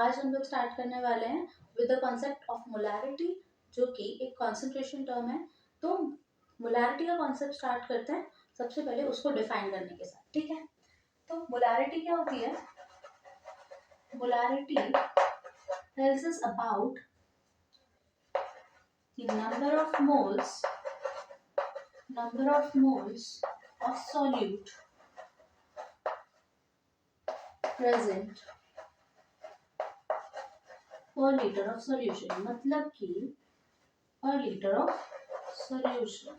आज हम लोग स्टार्ट करने वाले हैं with the concept of molarity, जो कि एक कॉन्सेंट्रेशन टर्म है। तो मोलैरिटी का कॉन्सेप्ट स्टार्ट करते हैं सबसे पहले उसको डिफाइन करने के साथ, ठीक है। तो मोलैरिटी क्या होती है? Molarity tells us about the number of moles of solute present per liter of solution, मतलब कि per liter of solution।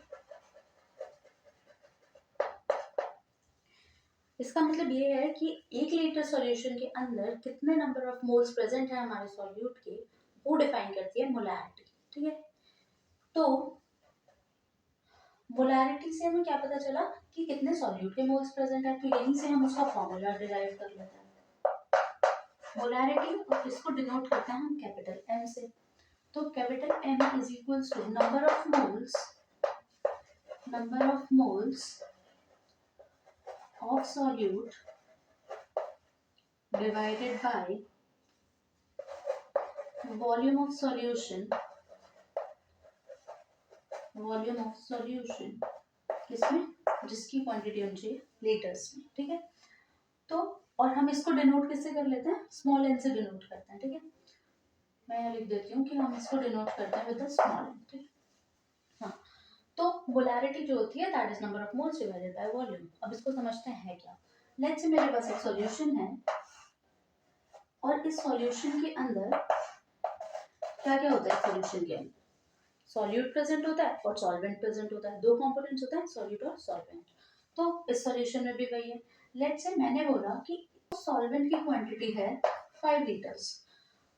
इसका मतलब ये है कि 1 लीटर सॉल्यूशन के अंदर कितने नंबर ऑफ मोल्स प्रेजेंट है हमारे सॉल्यूट के, वो डिफाइन करती है मोलैरिटी, ठीक है। तो मोलैरिटी से हमें क्या पता चला कि कितने सॉल्यूट के मोल्स प्रेजेंट है, तो यहीं से हम उसका फॉर्मूला डिराइव कर लेते हैं मोलैरिटी, और इसको डिनोट करते हैं हम कैपिटल एम से। तो capital M is equals to number of moles of solute divided by volume of solution किसमें, जिसकी क्वांटिटी होनी चाहिए लीटर्स में, ठीक है। तो और हम इसको डिनोट किससे कर लेते हैं? स्मॉल एन से डिनोट करते हैं, ठीक है। मैं यहाँ लिख देती हूँ कि हम इसको डिनोट करते हैं विद स्मॉल एन, ठीक है। हाँ, तो मोलैरिटी जो होती है that is number of moles divided by volume. अब इसको समझते हैं क्या। लेट्स से मेरे पास एक सॉल्यूशन है और इस सॉल्यूशन के अंदर क्या क्या होता है? सॉल्यूशन के अंदर सॉल्यूट प्रेजेंट होता है और सॉल्वेंट प्रेजेंट होता है, दो कंपोनेंट्स होता है सॉल्यूट और सॉल्वेंट। तो इस सॉल्यूशन में भी वही है। लेट्स से मैंने बोला कि सॉल्वेंट की क्वांटिटी है 5 लीटर्स।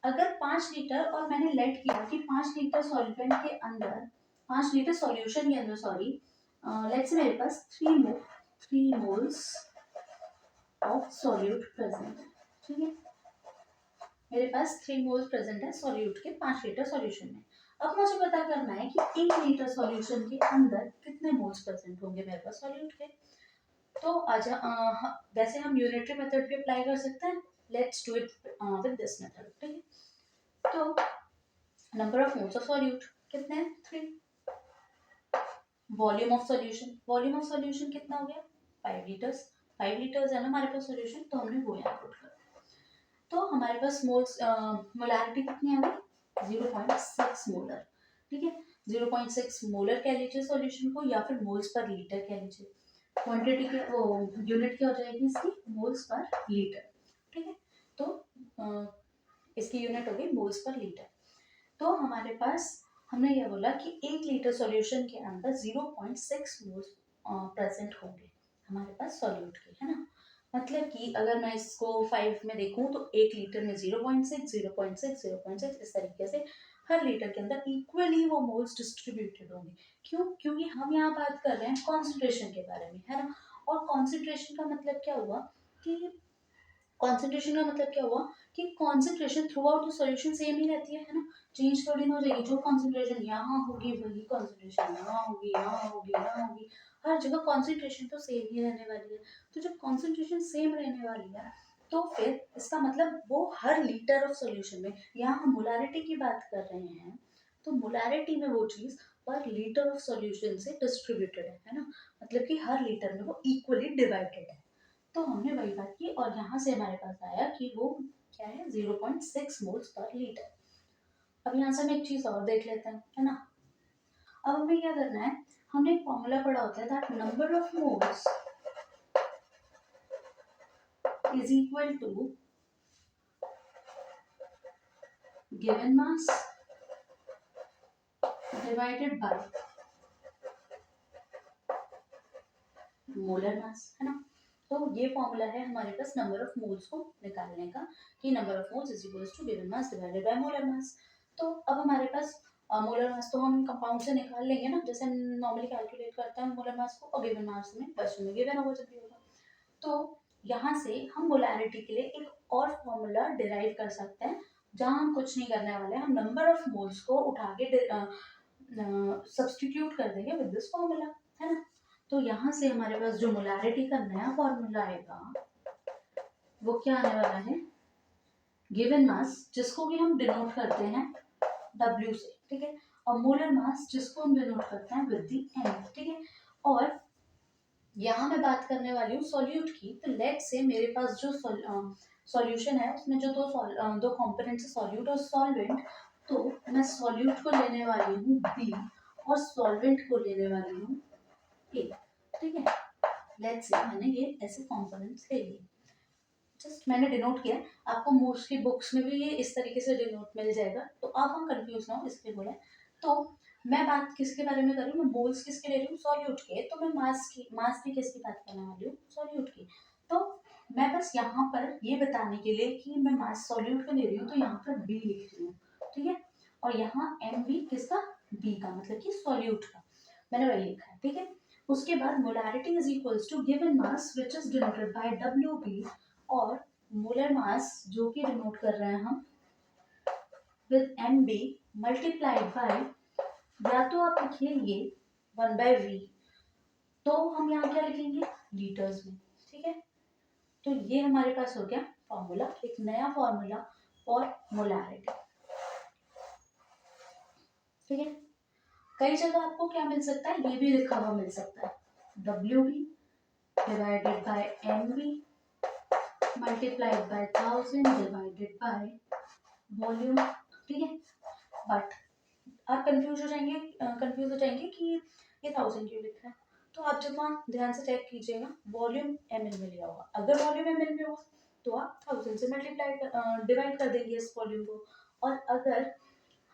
अगर 5 लीटर और मैंने लेट किया कि 5 लीटर सॉल्वेंट के अंदर, 5 लीटर सॉल्यूशन के अंदर सॉरी, लेट्स से मेरे पास 3 मोल्स ऑफ सॉल्यूट प्रेजेंट है, ठीक है। मेरे पास 3 मोल्स प्रेजेंट है सॉल्यूट के 5 लीटर सॉल्यूशन में। अब मुझे पता करना है कि 1 लीटर सॉल्यूशन के अंदर कितने मोल्स प्रेजेंट होंगे मेरे पास सॉल्यूट के। तो वैसे हम यूनिटरी मेथड भी अप्लाई कर सकते हैं। Let's do it with this method, ठीक है। तो number of moles of solute कितने हैं? 3। वॉल्यूम ऑफ सॉल्यूशन कितना हो गया? 5 लीटर्स। 5 लीटर्स है ना हमारे पास सॉल्यूशन, तो हमने वो यहाँ पुट कर। तो हमारे पास मोल्स मोलैरिटी कितनी आ गई? 0.6 मोलर, ठीक है। 0.6 मोलर कह लीजिए सॉल्यूशन को, या फिर मोल्स पर लीटर कह लीजिए। क्वांटिटी के वो यूनिट क्या हो जाएगी इसकी? मोल्स पर लीटर, ठीक है। तो इसकी यूनिट हो गई मोल्स पर लीटर। तो हमारे पास हमने ये बोला कि 1 लीटर सॉल्यूशन के अंदर 0.6 मोल्स प्रेजेंट होंगे हमारे पास सॉल्यूट के, है ना। मतलब कि अगर मैं इसको 5 में देखूं तो 1 लीटर में 0.6 0.6 0.6 इस तरीके से हर लीटर के अंदर इक्वली वो मोल्स डिस्ट्रीब्यूटेड होंगे। क्यों? क्योंकि हम यहाँ बात कर रहे हैं कॉन्सेंट्रेशन के बारे में, है ना। और कॉन्सेंट्रेशन का मतलब क्या हुआ कि concentration throughout the solution same ही रहती है ना। चेंज थोड़ी ना हो जाएगी। जो कॉन्सेंट्रेशन यहाँ होगी वही कॉन्सेंट्रेशन यहाँ होगी, यहाँ होगी, यहाँ होगी, हर जगह कॉन्सेंट्रेशन तो सेम ही रहने वाली है। तो जब कॉन्सेंट्रेशन सेम रहने वाली है तो फिर इसका मतलब वो हर लीटर ऑफ सॉल्यूशन में, यहाँ हम मोलैरिटी की बात कर रहे हैं, तो मोलैरिटी में वो चीज पर लीटर ऑफ सॉल्यूशन से डिस्ट्रीब्यूटेड है ना। मतलब कि हर लीटर में वो इक्वली डिवाइडेड है। तो हमने वही बात की और यहाँ से हमारे पास आया कि वो क्या है? 0.6 मोल्स पर लीटर। अब यहाँ से हम एक चीज और देख लेते हैं, है ना। अब हमें क्या करना है? हमने एक फॉर्मूला पढ़ा होता है that number of moles is equal to given mass divided by molar mass, है ना। तो ये फॉर्मूला है हमारे पास नंबर ऑफ मोल्स को निकालने का, कि number of moles is equals to given mass divided by molar mass. तो अब हमारे पास मोलर मास तो हम कंपाउंड से निकाल लेंगे ना, जैसे हम नॉर्मली कैलकुलेट करते हैं मोलर मास को, और गिवन मास में क्वेश्चन में गिवन होगा जब भी होगा। तो यहाँ से हम मोलैरिटी के लिए एक और फॉर्मूला डिराइव कर सकते हैं, जहाँ हम कुछ नहीं करने वाले हैं, हम नंबर ऑफ मोल्स को उठा के सब्सटीट्यूट कर देंगे विद दिस फॉर्मूला, है ना। तो यहाँ से हमारे पास जो मोलैरिटी का नया फॉर्मूला आएगा वो क्या आने वाला है? गिवन मास जिसको भी हम डिनोट करते हैं W से, ठीक है, और मोलर मास जिसको हम डिनोट करते हैं विद दी M, ठीक है। और यहाँ मैं बात करने वाली हूँ सॉल्यूट की। तो लेट से मेरे पास जो सॉल्यूशन है उसमें जो दो कंपोनेंट्स है सॉल्यूट और सॉल्वेंट, तो मैं सॉल्यूट को लेने वाली हूँ B और सॉल्वेंट को लेने वाली हूँ A, ठीक है। लेट्स से मैंने ये ऐसे कंपोनेंट्स ले लिए, जस्ट मैंने डिनोट किया। आपको मोस्टली बुक्स में भी ये इस तरीके से डिनोट मिल जाएगा, तो आप हम कंफ्यूज ना हो इसलिए बोले। तो मैं बात किसके बारे में कर रही हूँ, मैं मोल्स किसके ले रही हूँ, सॉल्यूट के। तो मैं मास की किसकी बात करने वाली हूँ, सॉल्यूट की। तो मैं बस यहाँ पर ये बताने के लिए कि मैं मास सॉल्यूट का ले रही हूँ, तो यहाँ पर बी लिख रही हूँ, ठीक है। और यहाँ एम बी किसका, बी का, मतलब कि सॉल्यूट का, मैंने वही लिखा है, ठीक है। उसके बाद molarity is equals to given mass which is denoted by W B, और मोलर मास जो कि डिनोट कर रहे हैं हम with M B multiplied by, या तो आप लिखिए ये 1/v, तो हम यहाँ क्या लिखेंगे लीटर्स में, ठीक है। तो ये हमारे पास हो गया फॉर्मूला, एक नया फॉर्मूला फॉर मोलैरिटी, ठीक है। कई जगह आपको क्या मिल सकता है, ये भी लिखा हुआ मिल सकता है, WB divided by MV multiplied by 1000 divided by volume, ठीक है। बट आप कंफ्यूज हो जाएंगे कि ये 1000 क्यों लिखा है। तो आप जब वहाँ ध्यान से चेक कीजिएगा, वॉल्यूम ml में लिया होगा, अगर वॉल्यूम ml में होगा तो आप 1000 से डिवाइड कर देंगे इस वॉल्यूम को, और अगर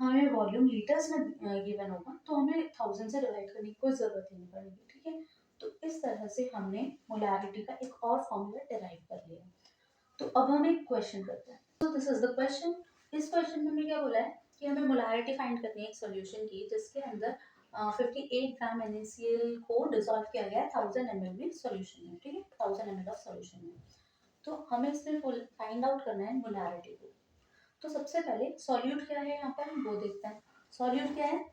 हमें वॉल्यूम लीटर्स में गिवन होगा तो हमें 1000 से डिवाइड करने की कोई जरूरत ही नहीं पड़ेगी, ठीक है। तो इस तरह से हमने मोलैरिटी का एक और फॉर्मूला डिराइव कर लिया। तो अब हम एक क्वेश्चन करते हैं। तो दिस इज द क्वेश्चन। इस क्वेश्चन में हमें क्या बोला है कि हमें मोलैरिटी फाइंड करनी है एक सॉल्यूशन की, जिसके अंदर 58 ग्राम NaCl को डिसॉल्व किया गया है 1000 ml में सॉल्यूशन में, ठीक है, 1000 ml ऑफ सॉल्यूशन में। तो हमें इसमें फाइंड आउट करना है मोलैरिटी को। तो सबसे पहले सॉल्यूट क्या है यहाँ पर हम वो देखते हैं। सॉल्यूट क्या है,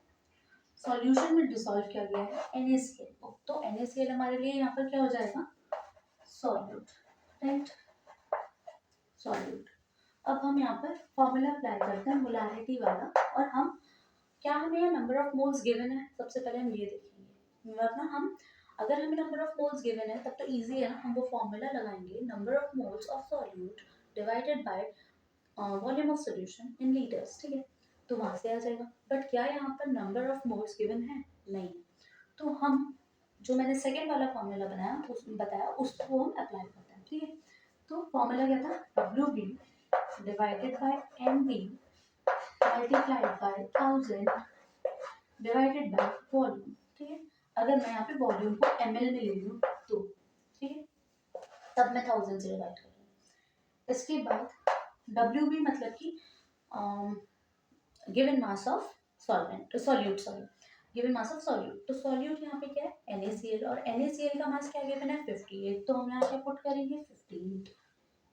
सॉल्यूशन में डिसॉल्व किया गया है NaCl, तो NaCl हमारे लिए यहाँ पर क्या हो जाएगा, सॉल्यूट, राइट, सॉल्यूट। अब हम यहाँ पर फॉर्मूला अप्लाई करते हैं मोलैरिटी वाला, और हम क्या हमें यहाँ नंबर ऑफ मोल्स गिवन है, सबसे पहले हम ये देखेंगे। वरना हम अगर हमें नंबर ऑफ मोल्स गिवन है तब तो इजी है ना, हम वो फॉर्मूला लगाएंगे, number of moles of solute divided by volume of solution in litres, ठीक है। तो वहां से आ जाएगा। बट क्या यहाँ पर नंबर ऑफ मोल्स गिवन है, नहीं। तो हम जो मैंने सेकेंड वाला फॉर्मूला बताया उसको हम अप्लाई करते हैं, ठीक है। तो फॉर्मूला क्या था, WB divided by MB multiplied by 1000 divided by volume, ठीक है। अगर मैं यहाँ पे वॉल्यूम को ml में ले लूँ तो, ठीक है, तब मैं 1000 से डिवाइड कर रही हूँ। इसके बाद WB मतलब कि given mass of solute, given mass of solute. तो सॉल्यूट यहाँ पे क्या है, NaCl, और NaCl का मास क्या गिवन है 58, तो हम यहाँ क्या पुट करेंगे 58,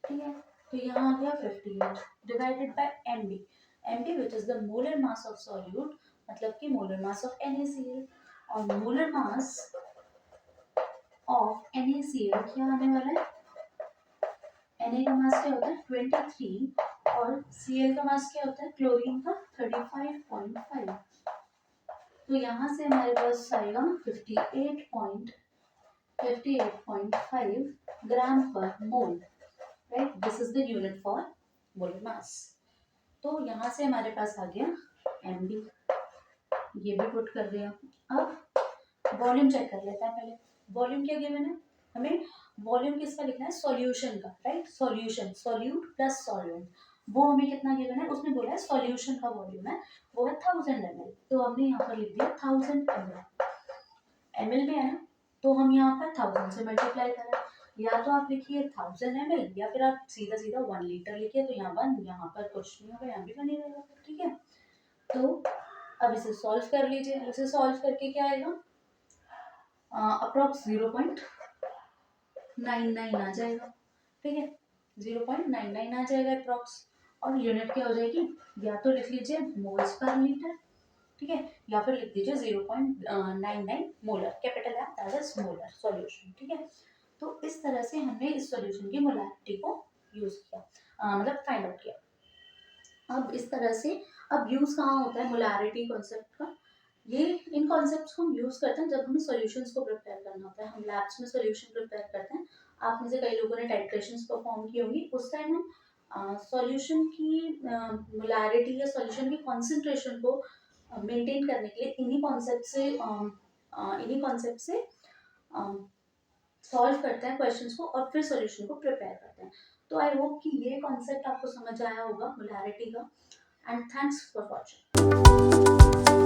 ठीक है। तो यहाँ आ गया 58 divided by MB which is the molar mass of solute, मतलब कि मोलर मास ऑफ NaCl, और मोलर मास ऑफ NaCl क्या आने वाला है, Na का मास क्या होता है 23, और Cl का मास क्या होता है क्लोरीन का 35.5। तो यहाँ से हमारे पास आएगा 58.5 gram per mole, right, this is the unit for molar mass. तो यहाँ से हमारे पास आ गया MB, ये भी पुट कर दिया। अब वॉल्यूम चेक कर लेते हैं पहले। वॉल्यूम क्या गिवन है, हमें वॉल्यूम किसका लिखना है, सॉल्यूशन का, right, solution, solute plus solvent, वो हमें कितना गिवन है, उसमें बोला है सॉल्यूशन का वॉल्यूम है वो है 1000 ml, तो हमने यहाँ पर लिख दिया 1000 ml में है ना, तो हम यहाँ पर 1000 से मल्टीप्लाई करें, या तो आप लिखिए 1000 ml, या फिर आप सीधा सीधा 1 लीटर लिखिए, तो यहाँ 1, यहाँ पर कुछ नहीं होगा, यहाँ भी बनी रहेगा, ठीक है। तो अब इसे सॉल्व कर लीजिए। इसे सॉल्व करके क्या आएगा, अप्रोक्स 0.99 आ जाएगा, ठीक है, 0.99 आ जाएगा अप्रोक्स। और यूनिट क्या हो जाएगी, या तो लिख लीजिए मोल्स पर लीटर, ठीक है, या फिर लिख दीजिए 0.99 मोलर, कैपिटल है दैट इज मोलर सॉल्यूशन, ठीक है। तो इस तरह से हमने इस सॉल्यूशन की मोलैरिटी को यूज किया, मतलब फाइंड आउट किया। अब इस तरह से अब यूज़ कहाँ होता है मोलारिटी कॉन्सेप्ट का, ये इन कॉन्सेप्ट्स को हम यूज़ करते हैं जब हमें सॉल्यूशंस को प्रिपेयर करना होता है। हम लैब्स में सॉल्यूशन प्रिपेयर करते हैं। आप में से कई लोगों ने टाइट्रेशंस परफॉर्म की होंगी, उस टाइम हम सॉल्यूशन की मोलारिटी या सॉल्यूशन की कॉन्सेंट्रेशन को मेंटेन करने के लिए इन्हीं कॉन्सेप्ट से सॉल्व करते हैं क्वेश्चंस को और फिर सॉल्यूशन को प्रिपेयर करते हैं। तो आई होप कि ये कॉन्सेप्ट आपको समझ आया होगा मोलारिटी का, एंड थैंक्स फॉर वॉचिंग।